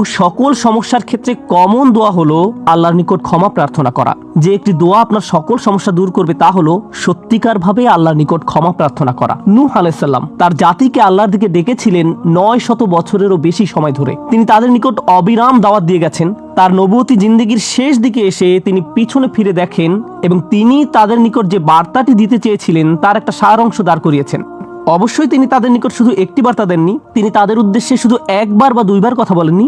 সকল সমস্যার ক্ষেত্রে কমন দোয়া হলো আল্লাহর নিকট ক্ষমা প্রার্থনা করা। যে একটি দোয়া আপনার সকল সমস্যা দূর করবে তা হলো সত্যিকার ভাবে আল্লাহর নিকট ক্ষমা প্রার্থনা করা। নূহ আলাইহিস সালাম তার জাতিকে আল্লাহর দিকে ডেকেছিলেন 900 বছরেরও বেশি সময় ধরে। তিনি তাদের নিকট অবিরাম দাওয়াত দিয়ে গেছেন। তার নবুয়তি জিন্দেগির শেষ দিকে এসে তিনি পিছনে ফিরে দেখেন এবং তিনি তাদের নিকট যে বার্তাটি দিতে চেয়েছিলেন তার একটা সার অংশ দাঁড় করিয়েছেন। অবশ্যই তিনি তাদের নিকট শুধু একটি বার্তা দেননি, তিনি তাদের উদ্দেশ্যে শুধু একবার বা দুইবার কথা বলেননি।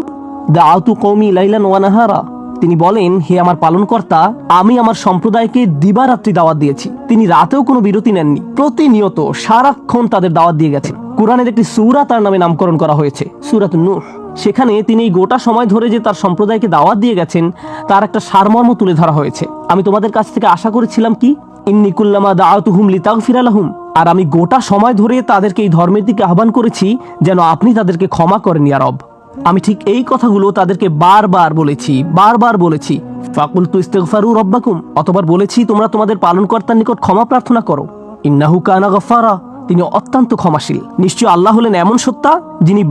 দাআতু কওমি লাইলান ওয়া নাহারা, তিনি বলেন, হে আমার পালনকর্তা, আমি আমার সম্প্রদায়কে দিবারাত্রি দাওয়াত দিয়েছি। তিনি রাতেও কোনো বিরতি নেননি, প্রতিনিয়ত সারাক্ষণ তাদের দাওয়াত দিয়ে গেছেন। কুরআনের একটি সূরা তার নামে নামকরণ করা হয়েছে, সূরাতুন নূহ। সেখানে তিনি এই গোটা সময় ধরে যে তার সম্প্রদায়কে দাওয়াত দিয়ে গেছেন তার একটা সারমর্ম তুলে ধরা হয়েছে। আমি তোমাদের কাছ থেকে আশা করেছিলাম কি, ইন্নী কুল্লামা দাআতুহুম লিতাগফিরা লাহুম, আর আমি গোটা সময় ধরে তাদেরকে এই ধর্মের দিকে আহ্বান করেছি যেন আপনি তাদেরকে ক্ষমা করেন ইয়া রব। আমি ঠিক এই কথাগুলো তাদেরকে বারবার বলেছি। ফাকুলতু ইস্তিগফারু রব্বাকুম, অতবার বলেছি তোমরা তোমাদের পালনকর্তার নিকট ক্ষমা প্রার্থনা করো। ইন্নাহু কানা গফফারা, তিনি অত্যন্ত ক্ষমাশীল। নিশ্চয় আল্লাহ হলেন এমন সত্তা যিনি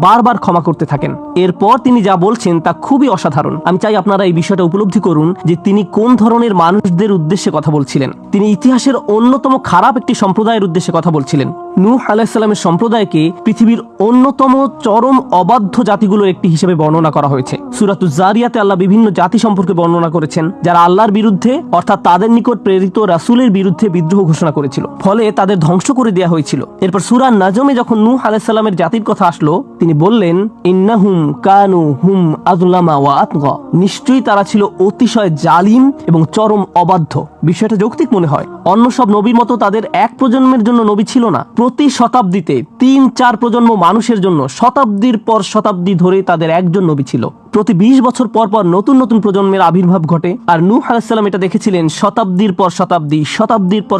বারবার ক্ষমা করতে থাকেন। এরপর তিনি যা বলছেন তা খুবই অসাধারণ। আমি চাই আপনারা এই বিষয়টা উপলব্ধি করুন যে তিনি কোন ধরনের মানুষদের উদ্দেশ্যে কথা বলছিলেন। তিনি ইতিহাসের অন্যতম খারাপ একটি সম্প্রদায়ের উদ্দেশ্যে কথা বলছিলেন। নূহ আলাইহিস সালামের সম্প্রদায়কে পৃথিবীর অন্যতম চরম অবাধ্য জাতিগুলোর একটি হিসেবে বর্ণনা করা হয়েছে। সূরাতুজ জারিয়াতে আল্লাহ বিভিন্ন জাতি সম্পর্কে বর্ণনা করেছেন যারা আল্লাহর বিরুদ্ধে, অর্থাৎ তাদের নিকট প্রেরিত রাসূলের বিরুদ্ধে বিদ্রোহ ঘোষণা করেছিল, ফলে তাদের ধ্বংস করে দেওয়া হয়েছিল। এরপর সূরা নাজমে যখন নূহ আলাইহিস সালামের জাতির কথা আসলো, তিনি বললেন, ইন্নাহুম কানু হুম আযলামা ওয়া আতগা, নিশ্চয়ই তারা ছিল অতিশয় জালিম এবং চরম অবাধ্য। বিষয়টা যৌক্তিক মনে হয়। অন্য সব নবীর মতো তাদের এক প্রজন্মের জন্য নবী ছিল না। প্রতি শতাব্দীতে 3-4 প্রজন্ম মানুষের জন্য শতাব্দীর পর শতাব্দী ধরে তাদের একজন নবী ছিল। প্রতি 20 বছর পর পর নতুন নতুন প্রজন্মের আবির্ভাব ঘটে। আর নূহ আলাইহিস সালাম এটা দেখেছিলেন শতাব্দীর পর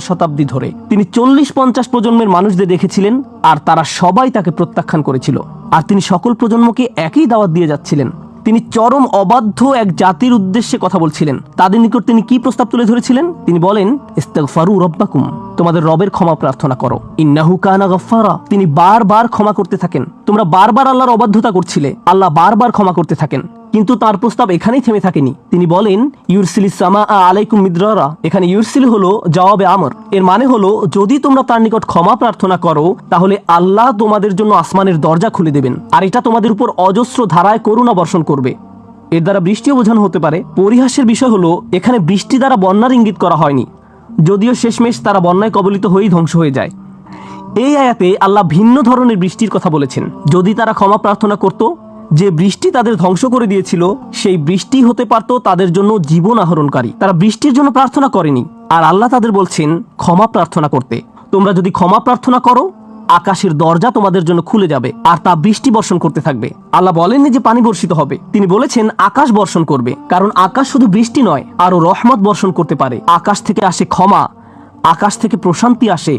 শতাব্দী ধরে। তিনি 40-50 প্রজন্মের মানুষদের দেখেছিলেন আর তারা সবাই তাকে প্রত্যাখ্যান করেছিল। আর তিনি সকল প্রজন্মকে একই দাওয়াত দিয়ে যাচ্ছিলেন। তিনি চরম অবাধ্য এক জাতির উদ্দেশ্যে কথা বলছিলেন। তাদের নিকট তিনি কি প্রস্তাব তুলে ধরেছিলেন? তিনি বলেন, ইস্তিগফারু রব্বাকুম, তোমাদের রবের ক্ষমা প্রার্থনা করো। ইন্নাহু কানা গফফারা, তিনি বারবার ক্ষমা করতে থাকেন। তোমরা বারবার আল্লাহর অবাধ্যতা করছিলে, আল্লাহ বারবার ক্ষমা করতে থাকেন। কিন্তু তার প্রস্তাব এখানেই থেমে থাকেনি। তিনি বলেন, ইউরসিলিস সামা আলাইকুম মিদরারা, এখানে ইউরসিল হলো জবাবে আমর। এর মানে হলো যদি তোমরা তার নিকট ক্ষমা প্রার্থনা করো তাহলে আল্লাহ তোমাদের জন্য আসমানের দরজা খুলে দেবেন আর এটা তোমাদের উপর অজস্র ধারায় করুণা বর্ষণ করবে। এর দ্বারা বৃষ্টিও বোঝানো হতে পারে। পরিহাসের বিষয় হলো এখানে বৃষ্টি দ্বারা বন্যার ইঙ্গিত করা হয়নি, যদিও শেষমেশ তারা বন্যায় কবলিত হয়েই ধ্বংস হয়ে যায়। এই আয়াতে আল্লাহ ভিন্ন ধরনের বৃষ্টির কথা বলেছেন। যদি তারা ক্ষমা প্রার্থনা করত, যে বৃষ্টি তাদের ধ্বংস করে দিয়েছিল সেই বৃষ্টি হতে পারত তাদের জন্য জীবন আহরণকারী। তারা বৃষ্টির জন্য প্রার্থনা করেনি, আর আল্লাহ তাদের বলছেন ক্ষমা প্রার্থনা করতে। তোমরা যদি ক্ষমা প্রার্থনা করো, আকাশের দরজা তোমাদের জন্য খুলে যাবে আর তা বৃষ্টি বর্ষণ করতে থাকবে। আল্লাহ বলেননি যে পানি বর্ষিত হবে, তিনি বলেছেন আকাশ বর্ষণ করবে। কারণ আকাশ শুধু বৃষ্টি নয়, আরো রহমত বর্ষণ করতে পারে। আকাশ থেকে আসে ক্ষমা, আকাশ থেকে প্রশান্তি আসে,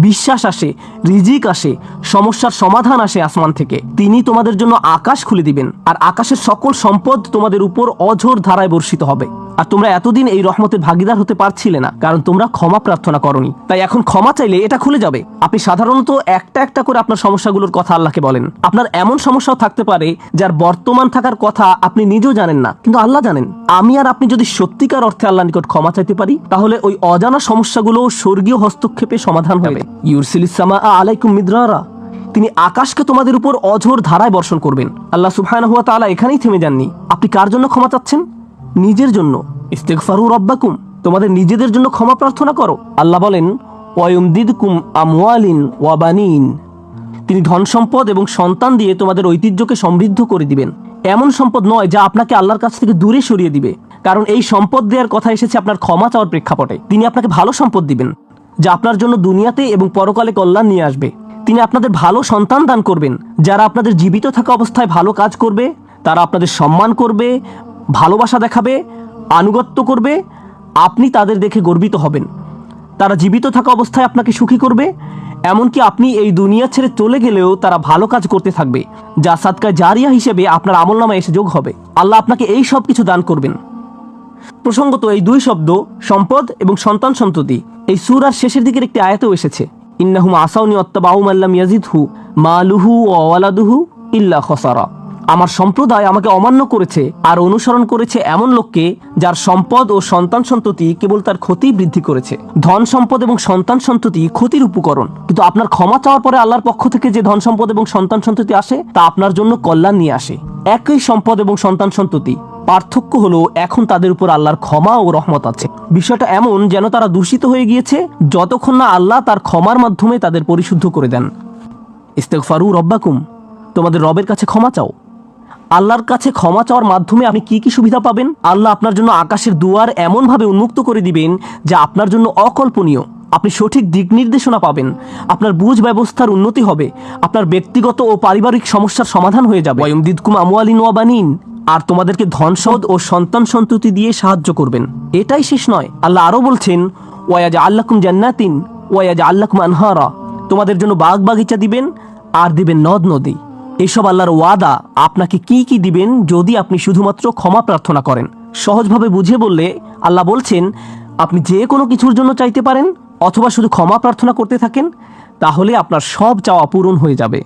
বিশ্বাস আসে, রিজিক আসে, সমস্যার সমাধান আসে আসমান থেকে। তিনি তোমাদের জন্য আকাশ খুলে দিবেন আর আকাশের সকল সম্পদ তোমাদের উপর অঝোর ধারায় বর্ষিত হবে। আর তোমরা এতদিন এই রহমতের ভাগীদার হতে পারছিলে না, কারণ তোমরা ক্ষমা প্রার্থনা করনি। তাই এখন ক্ষমা চাইলে এটা খুলে যাবে। আপনি সাধারণত একটা করে আপনার সমস্যাগুলোর কথা আল্লাহকে বলেন। আপনার এমন সমস্যাও থাকতে পারে যার বর্তমান থাকার কথা আপনি নিজেও জানেন না, কিন্তু আল্লাহ জানেন। আমি আর আপনি যদি সত্যিকার অর্থে আল্লাহর নিকট ক্ষমা চাইতে পারি, তাহলে ওই অজানা সমস্যাগুলো স্বর্গীয় হস্তক্ষেপে সমাধান হবে। ইউরসিলিস সামা আলাইকুম মিদরারা, তিনি আকাশকে তোমাদের উপর অঝোর ধারায় বর্ষণ করবেন। আল্লাহ সুবহানাহু ওয়া তাআলা এখানেই থেমে যাননি। আপনি কার জন্য ক্ষমা চাচ্ছেন? নিজের জন্য। ইস্তিগফারু রব্বাকুম, তোমাদের নিজেদের জন্য ক্ষমা প্রার্থনা করো। আল্লাহ বলেন, ওয়ায়ুমদিদকুম আমওয়ালিন ওয়া বানিন, তিনি ধন সম্পদ এবং সন্তান দিয়ে তোমাদের ঐতিহ্যকে সমৃদ্ধ করে দিবেন। এমন সম্পদ নয় যা আপনাকে আল্লাহর কাছ থেকে দূরে সরিয়ে দিবে, কারণ এই সম্পদ দেওয়ার কথা এসেছে আপনার ক্ষমা চাওয়ার প্রেক্ষাপটে। তিনি আপনাকে ভালো সম্পদ দিবেন যা আপনার জন্য দুনিয়াতে এবং পরকালে কল্যাণ নিয়ে আসবে। তিনি আপনাদের ভালো সন্তান দান করবেন যারা আপনাদের জীবিত থাকা অবস্থায় ভালো কাজ করবে, তারা আপনাদের সম্মান করবে, ভালোবাসা দেখাবে, আনুগত্য করবে। আপনি তাদের দেখে গর্বিত হবেন। তারা জীবিত থাকা অবস্থায় আপনাকে সুখী করবে, এমনকি আপনি এই দুনিয়া ছেড়ে চলে গেলেও তারা ভালো কাজ করতে থাকবে, যা সাদকা জারিয়া হিসেবে আপনার আমলনামায় এসে যোগ হবে। আল্লাহ আপনাকে এই সব কিছু দান করবেন। প্রসঙ্গত এই দুই শব্দ, সম্পদ এবং সন্তান সন্ততি, এই সূরার শেষের দিকের একটি আয়াতেও এসেছে। ইন্নাহুম আসাউনি ওয়াত্তাবাউ মান লাম ইয়াজিদহু মালুহু ওয়া ওয়ালাদুহু ইল্লা খাসারা। আমার সম্প্রদায় আমাকে অমান্য করেছে আর অনুসরণ করেছে এমন লোককে যার সম্পদ ও সন্তান সন্ততি কেবল তার ক্ষতি বৃদ্ধি করেছে। ধন সম্পদ এবং সন্তান সন্ততি ক্ষতির উপকরণ, কিন্তু আপনার ক্ষমা চাওয়ার পরে আল্লাহর পক্ষ থেকে যে ধন সম্পদ এবং সন্তান সন্ততি আসে তা আপনার জন্য কল্যাণ নিয়ে আসে। একই সম্পদ এবং সন্তান সন্ততি, পার্থক্য হলো এখন তাদের উপর আল্লাহর ক্ষমা ও রহমত আছে। বিষয়টা এমন যেন তারা দূষিত হয়ে গিয়েছে যতক্ষণ না আল্লাহ তার ক্ষমার মাধ্যমে তাদের পরিশুদ্ধ করে দেন। ইস্তেগফারু রব্বাকুম, তোমাদের রবের কাছে ক্ষমা চাও। আল্লাহর কাছে ক্ষমা চাওয়ার মাধ্যমে আপনি কি কি সুবিধা পাবেন? আল্লাহ আপনার জন্য আকাশের দুয়ার এমনভাবে উন্মুক্ত করে দিবেন যা আপনার জন্য অকল্পনীয়। আপনি সঠিক দিক নির্দেশনা পাবেন, আপনার বুঝ ব্যবস্থার উন্নতি হবে, আপনার ব্যক্তিগত ও পারিবারিক সমস্যার সমাধান হয়ে যাবে। ওয়ায়ুমদিদকুম আমওয়ালিন ওয়া বানিন, আর তোমাদেরকে ধনসম্পদ ও সন্তান সন্ততি দিয়ে সাহায্য করবেন। এটাই শেষ নয়, আল্লাহ আরো বলছেন ওয়ায়াজআল লাকুম জান্নাতিন ওয়ায়াজআল লাকুম আনহারা, তোমাদের জন্য বাগ বাগিচা দিবেন আর দিবেন নদ নদী। এসব আল্লাহর ওয়াদা। আপনাকে কি কি দিবেন যদি আপনি শুধুমাত্র ক্ষমা প্রার্থনা করেন? সহজভাবে বুঝে বললে আল্লাহ বলছেন আপনি যে কোনো কিছুর জন্য চাইতে পারেন অথবা শুধু ক্ষমা প্রার্থনা করতে থাকেন, তাহলে আপনার সব চাওয়া পূরণ হয়ে যাবে।